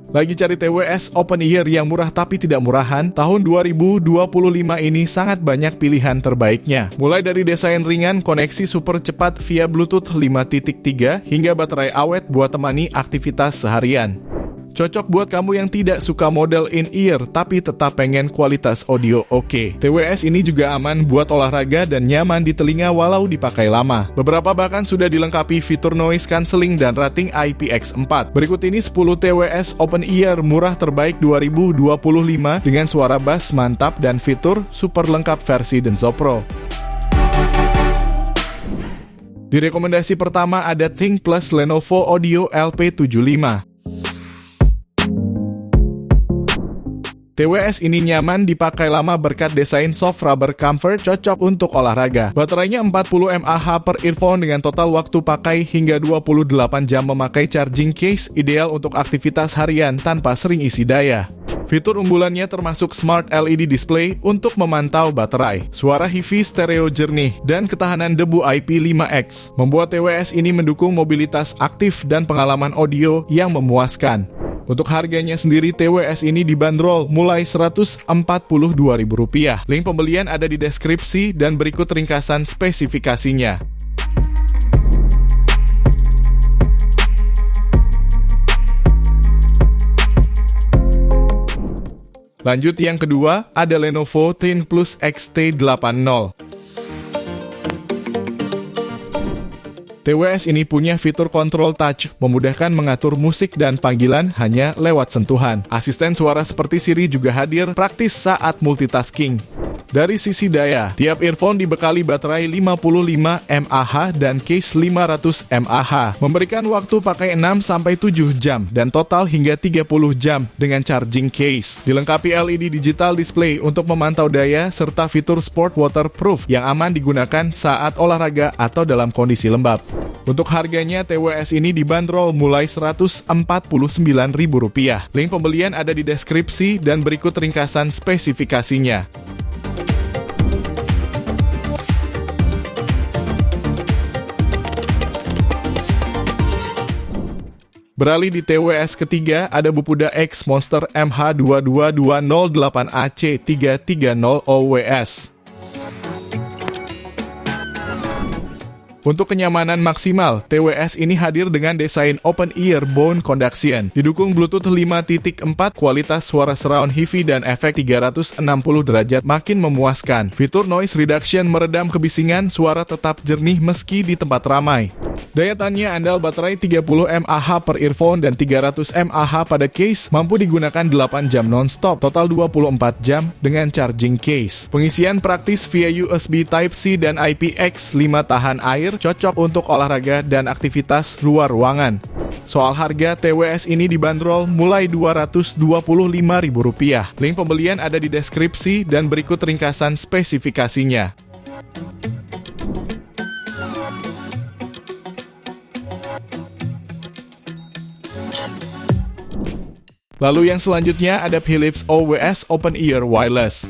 Lagi cari TWS open ear yang murah tapi tidak murahan? Tahun 2025 ini sangat banyak pilihan terbaiknya. Mulai dari desain ringan, koneksi super cepat via Bluetooth 5.3, hingga baterai awet buat temani aktivitas seharian. Cocok buat kamu yang tidak suka model in-ear tapi tetap pengen kualitas audio oke. TWS ini juga aman buat olahraga dan nyaman di telinga walau dipakai lama. Beberapa bahkan sudah dilengkapi fitur noise cancelling dan rating IPX4. Berikut ini 10 TWS open ear murah terbaik 2025 dengan suara bass mantap dan fitur super lengkap versi Denso Pro. Di rekomendasi pertama ada ThinkPlus Lenovo Audio LP75. TWS ini nyaman dipakai lama berkat desain soft rubber comfort, cocok untuk olahraga. Baterainya 40 mAh per earphone dengan total waktu pakai hingga 28 jam memakai charging case, ideal untuk aktivitas harian tanpa sering isi daya. Fitur unggulannya termasuk Smart LED Display untuk memantau baterai, suara HiFi stereo jernih, dan ketahanan debu IP5X. Membuat TWS ini mendukung mobilitas aktif dan pengalaman audio yang memuaskan. Untuk harganya sendiri, TWS ini dibanderol mulai Rp142.000. Link pembelian ada di deskripsi dan berikut ringkasan spesifikasinya. Lanjut yang kedua, ada Lenovo ThinkPlus XT80. TWS ini punya fitur kontrol touch, memudahkan mengatur musik dan panggilan hanya lewat sentuhan. Asisten suara seperti Siri juga hadir, praktis saat multitasking. Dari sisi daya, tiap earphone dibekali baterai 55 mAh dan case 500 mAh, memberikan waktu pakai 6-7 jam dan total hingga 30 jam dengan charging case. Dilengkapi LED digital display untuk memantau daya serta fitur sport waterproof yang aman digunakan saat olahraga atau dalam kondisi lembab. Untuk harganya, TWS ini dibanderol mulai Rp149.000. Link pembelian ada di deskripsi dan berikut ringkasan spesifikasinya. Beralih di TWS ketiga, ada Bupuda X Monster MH22208AC330OWS. Untuk kenyamanan maksimal, TWS ini hadir dengan desain open ear bone conduction, didukung Bluetooth 5.4, kualitas suara surround HiFi dan efek 360 derajat makin memuaskan. Fitur noise reduction meredam kebisingan, suara tetap jernih meski di tempat ramai. Daya tahannya andal, baterai 30 mAh per earphone dan 300 mAh pada case, mampu digunakan 8 jam non-stop, total 24 jam dengan charging case. Pengisian praktis via USB Type-C dan IPX5 tahan air, cocok untuk olahraga dan aktivitas luar ruangan. Soal harga, TWS ini dibanderol mulai Rp225.000. Link pembelian ada di deskripsi dan berikut ringkasan spesifikasinya. Lalu yang selanjutnya ada Philips OWS Open Ear Wireless.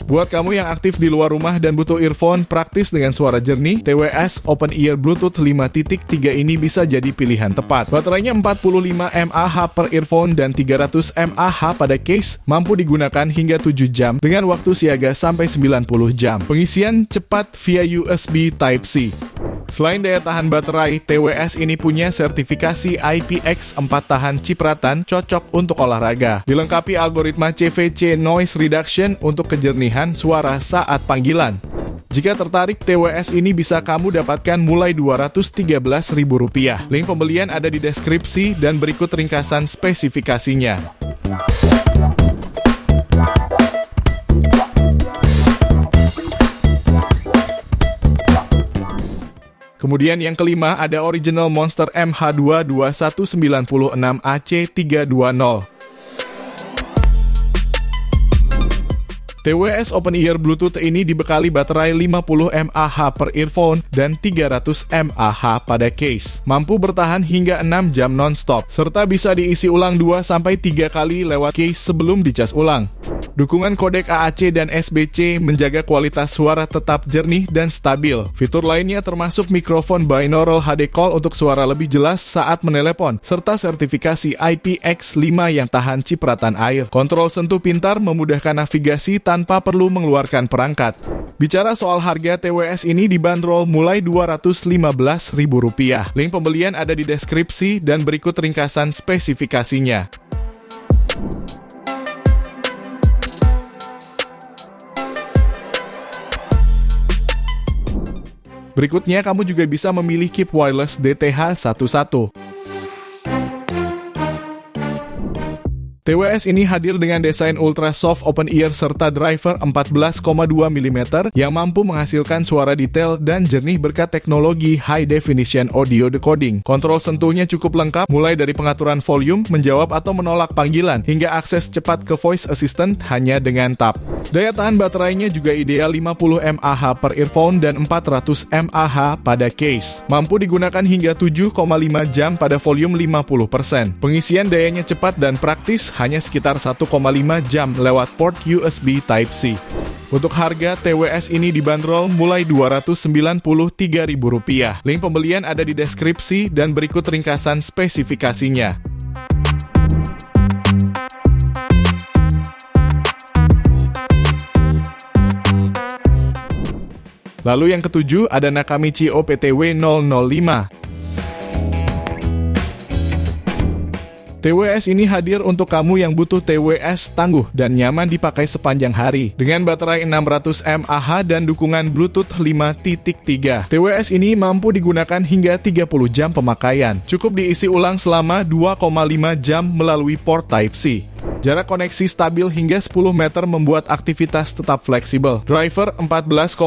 Buat kamu yang aktif di luar rumah dan butuh earphone praktis dengan suara jernih, TWS Open Ear Bluetooth 5.3 ini bisa jadi pilihan tepat. Baterainya 45 mAh per earphone dan 300 mAh pada case, mampu digunakan hingga 7 jam dengan waktu siaga sampai 90 jam. Pengisian cepat via USB Type-C. Selain daya tahan baterai, TWS ini punya sertifikasi IPX4 tahan cipratan, cocok untuk olahraga. Dilengkapi algoritma CVC Noise Reduction untuk kejernihan suara saat panggilan. Jika tertarik, TWS ini bisa kamu dapatkan mulai Rp213.000. Link pembelian ada di deskripsi dan berikut ringkasan spesifikasinya. Kemudian yang kelima ada Original Monster MH22196AC320. TWS Open Ear Bluetooth ini dibekali baterai 50 mAh per earphone dan 300 mAh pada case. Mampu bertahan hingga 6 jam non-stop, serta bisa diisi ulang 2-3 kali lewat case sebelum dicas ulang. Dukungan kodek AAC dan SBC menjaga kualitas suara tetap jernih dan stabil. Fitur lainnya termasuk mikrofon binaural HD call untuk suara lebih jelas saat menelepon, serta sertifikasi IPX5 yang tahan cipratan air. Kontrol sentuh pintar memudahkan navigasi tanpa perlu mengeluarkan perangkat. Bicara soal harga, TWS ini dibanderol mulai Rp215.000. Link pembelian ada di deskripsi dan berikut ringkasan spesifikasinya. Berikutnya, kamu juga bisa memilih Keep Wireless DTH11. TWS ini hadir dengan desain ultra soft open ear serta driver 14,2 mm yang mampu menghasilkan suara detail dan jernih berkat teknologi high definition audio decoding. Kontrol sentuhnya cukup lengkap, mulai dari pengaturan volume, menjawab atau menolak panggilan, hingga akses cepat ke voice assistant hanya dengan tap. Daya tahan baterainya juga ideal 50 mAh per earphone dan 400 mAh pada case. Mampu digunakan hingga 7,5 jam pada volume 50%. Pengisian dayanya cepat dan praktis, hanya sekitar 1,5 jam lewat port USB Type-C. Untuk harga, TWS ini dibanderol mulai Rp293.000. Link pembelian ada di deskripsi dan berikut ringkasan spesifikasinya. Lalu yang ketujuh ada Nakamichi OPTW 005. TWS ini hadir untuk kamu yang butuh TWS tangguh dan nyaman dipakai sepanjang hari. Dengan baterai 600 mAh dan dukungan Bluetooth 5.3, TWS ini mampu digunakan hingga 30 jam pemakaian. Cukup diisi ulang selama 2,5 jam melalui port Type-C. Jarak koneksi stabil hingga 10 meter membuat aktivitas tetap fleksibel. Driver 14,2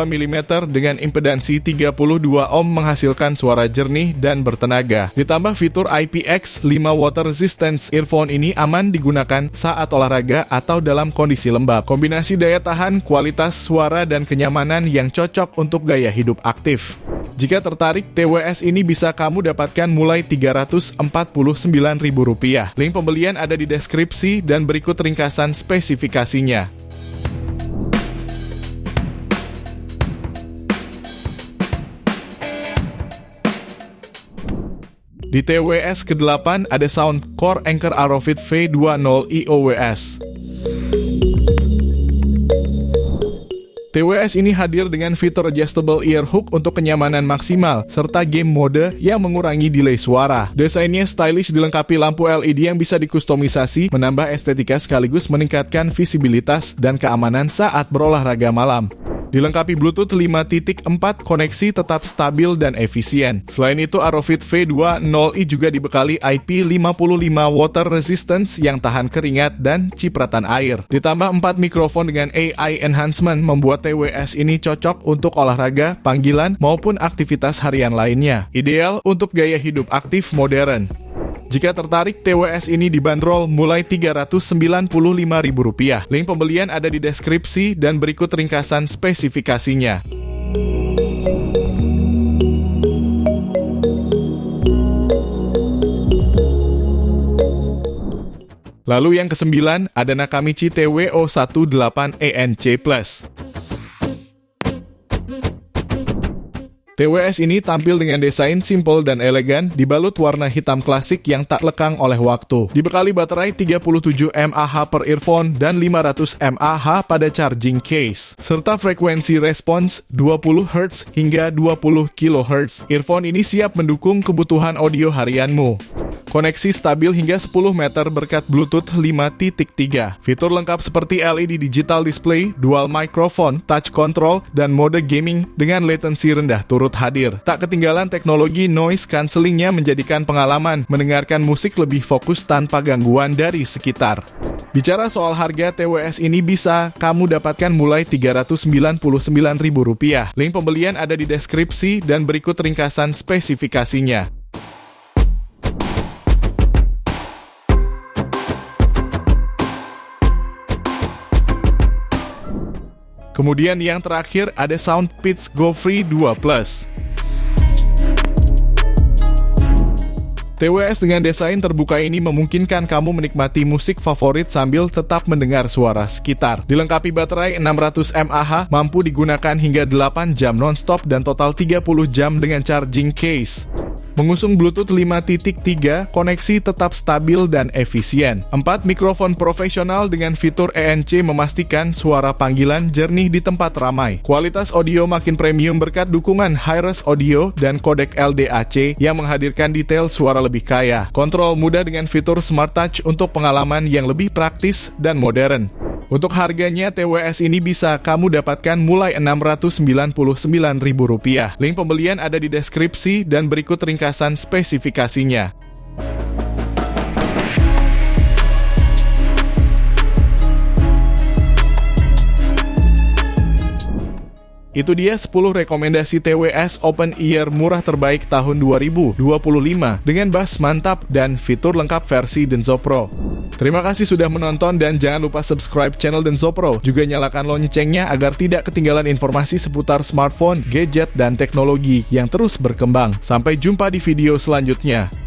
mm dengan impedansi 32 ohm menghasilkan suara jernih dan bertenaga. Ditambah fitur IPX5 water resistance, earphone ini aman digunakan saat olahraga atau dalam kondisi lembab. Kombinasi daya tahan, kualitas suara, dan kenyamanan yang cocok untuk gaya hidup aktif. Jika tertarik, TWS ini bisa kamu dapatkan mulai Rp349.000. Link pembelian ada di deskripsi dan berikut ringkasan spesifikasinya. Di TWS ke-8 ada Soundcore Anker Arovit V20 EOWS. TWS ini hadir dengan fitur adjustable ear hook untuk kenyamanan maksimal, serta game mode yang mengurangi delay suara. Desainnya stylish dilengkapi lampu LED yang bisa dikustomisasi, menambah estetika sekaligus meningkatkan visibilitas dan keamanan saat berolahraga malam. Dilengkapi Bluetooth 5.4, koneksi tetap stabil dan efisien. Selain itu, Arovit V20i juga dibekali IP55 water resistance yang tahan keringat dan cipratan air. Ditambah 4 mikrofon dengan AI enhancement membuat TWS ini cocok untuk olahraga, panggilan, maupun aktivitas harian lainnya. Ideal untuk gaya hidup aktif modern. Jika tertarik, TWS ini dibanderol mulai Rp395.000. Link pembelian ada di deskripsi dan berikut ringkasan spesifikasinya. Lalu yang ke-9 ada Nakamichi TWO18ENC+. TWS ini tampil dengan desain simple dan elegan, dibalut warna hitam klasik yang tak lekang oleh waktu. Dibekali baterai 37 mAh per earphone dan 500 mAh pada charging case, serta frekuensi respons 20 Hz hingga 20 kHz. Earphone ini siap mendukung kebutuhan audio harianmu. Koneksi stabil hingga 10 meter berkat Bluetooth 5.3. Fitur lengkap seperti LED digital display, dual microphone, touch control, dan mode gaming dengan latency rendah turut hadir. Tak ketinggalan teknologi noise cancellingnya menjadikan pengalaman mendengarkan musik lebih fokus tanpa gangguan dari sekitar. Bicara soal harga, TWS ini bisa kamu dapatkan mulai Rp399.000. Link pembelian ada di deskripsi dan berikut ringkasan spesifikasinya. Kemudian yang terakhir ada Soundpeats Go Free 2 Plus. TWS dengan desain terbuka ini memungkinkan kamu menikmati musik favorit sambil tetap mendengar suara sekitar. Dilengkapi baterai 600 mAh, mampu digunakan hingga 8 jam non-stop dan total 30 jam dengan charging case. Mengusung Bluetooth 5.3, koneksi tetap stabil dan efisien. 4 mikrofon profesional dengan fitur ENC memastikan suara panggilan jernih di tempat ramai. Kualitas audio makin premium berkat dukungan Hi-Res Audio dan kodek LDAC yang menghadirkan detail suara lebih kaya. Kontrol mudah dengan fitur Smart Touch untuk pengalaman yang lebih praktis dan modern. Untuk harganya, TWS ini bisa kamu dapatkan mulai Rp699.000. Link pembelian ada di deskripsi dan berikut ringkasan spesifikasinya. Itu dia 10 rekomendasi TWS Open Ear murah terbaik tahun 2025 dengan bass mantap dan fitur lengkap versi Denso Pro. Terima kasih sudah menonton dan jangan lupa subscribe channel Denso Pro. Juga nyalakan loncengnya agar tidak ketinggalan informasi seputar smartphone, gadget, dan teknologi yang terus berkembang. Sampai jumpa di video selanjutnya.